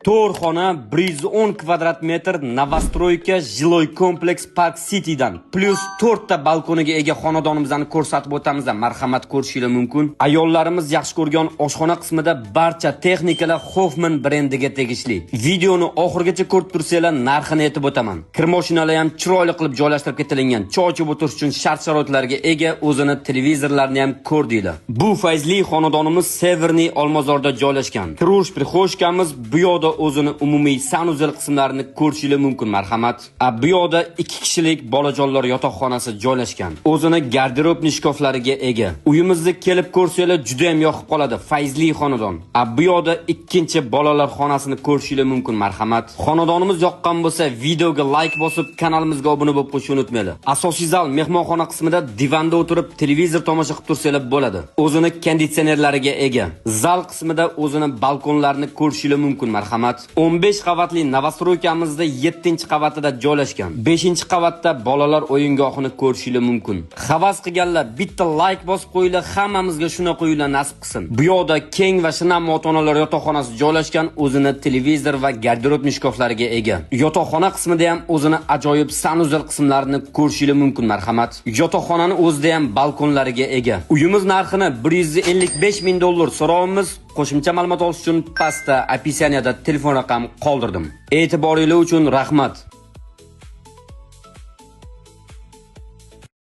To'rxona 110 kvadrat metr Novostroyka жилой kompleks Park City'dan plus 4 ta balkoniga ega xonadonimizni ko'rsatib o'tamiz. Marhamat ko'rishingiz mumkin. Ayollarimiz yaxshi ko'rgan oshxona qismida barcha texnikalar Hoffman brendiga tegishli. Videoni oxirigacha ko'rib tursanglar, narxini aytib o'taman. Kir mashinalar ham chiroyli qilib joylashtirib ketilgan. Choy ichib o'tirish uchun shart-sharoitlarga ega, o'zini televizorlarni ham ko'rdinglar. Bu fayzli xonadonimiz Severniy Olmazorda joylashgan. Kirush prixoshkamiz bu yoqda o'zini umumiy sanuzel qismlarini ko'rishingiz mumkin. Marhamat. Bu yoqda 2 kishilik bolajonlar yotoqxonasi joylashgan. O'zini garderobni shkoflariga ega. Uyimizni kelib ko'rsanglar juda ham yoqib qoladi. Fayzli xonadon. Bu yoqda ikkinchi bolalar xonasini ko'rishingiz mumkin. Marhamat. Xonadonimiz yoqqan bo'lsa, videoga like bosib, kanalimizga obuna bo'lib qo'yishni unutmanglar. Asosiy zal mehmonxona qismida divanda o'tirib televizor tomosha qilib tursanglar bo'ladi. O'zini konditsionerlariga ega. Zal qismida o'zini balkonlarini ko'rishingiz mumkin. Marhamat. 15 qavatli Novostroykamizda 7-qavatida joylashgan. 5-qavatda bolalar o'yingohini ko'rishingiz mumkin. Havas qilganlar bitta like bosib qo'yinglar, hammamizga shunaqa uylar nasib qilsin. Bu yoqda keng va shinam ota-onalar yotoqxonasi joylashgan, o'zini televizor va garderobni shkoflariga ega. Yotoqxona qismida ham o'zini ajoyib sanuzel qismlarini ko'rishingiz mumkin. Marhamat. Yotoqxonani o'zida ham balkonlariga ega. Uyimiz narxini $155,000 so'rovimiz. Qo'shimcha ma'lumot olish uchun pastda opisaniyada telefon raqam qoldirdim. E'tiboringiz uchun rahmat.